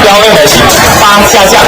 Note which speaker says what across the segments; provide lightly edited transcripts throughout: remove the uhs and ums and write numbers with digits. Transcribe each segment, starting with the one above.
Speaker 1: 标位的是8下降。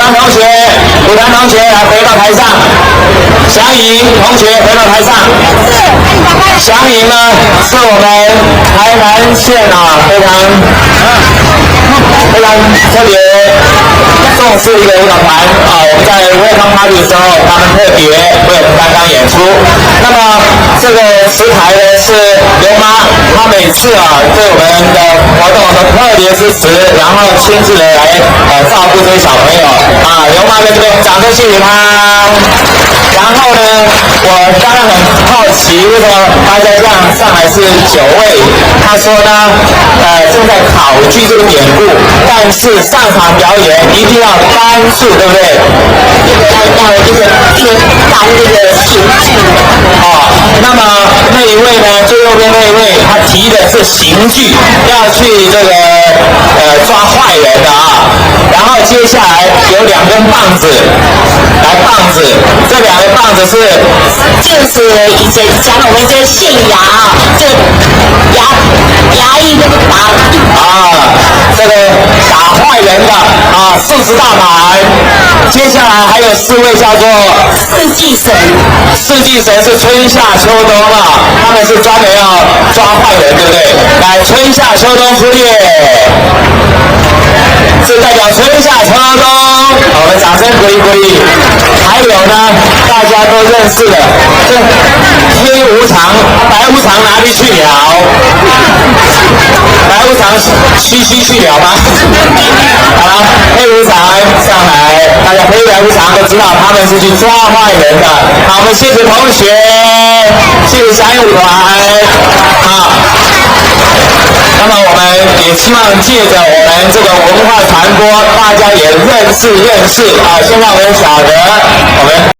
Speaker 1: 堂同学，武堂同学来回到台上，祥颖同学回到台上。祥颖呢是我们台南县非常特别重视一个舞蹈团我们在Welcome Party的时候，他们特别为我们担当演出。那么这个石台呢是刘妈，她每次对我们的活动都特别支持，然后亲自的来照顾这些小朋友刘妈在这边掌声谢谢她。然后呢，我当然很好奇，为什么大家这样上来是9位？他说呢，正在考据这个典故，但是上场表演一定要单数，对不对？要就是单这个形句。那么那一位呢，最右边那一位，他提的是刑具，要去这个抓坏人的然后接下来有2根棒子，棒子，这2个棒子就是以前讲我们这个县衙这衙役这个打这个打坏人的40大板。接下来还有4位叫做四季神，四季神是春夏秋冬他们是专门要抓坏人，对不对？来，春夏秋冬出列，是代表春夏秋冬，我们掌声鼓励鼓励。还有呢，大家都认识的，这黑无常、白无常哪里去了？白无常嘘去了吗？好，黑无常上来，大家黑白无常都知道他们是去抓坏人的。好，我们谢谢同学，谢谢祥影舞团。那么我们也希望借着我们这个文化传播，大家也认识。现在我们晓得我们。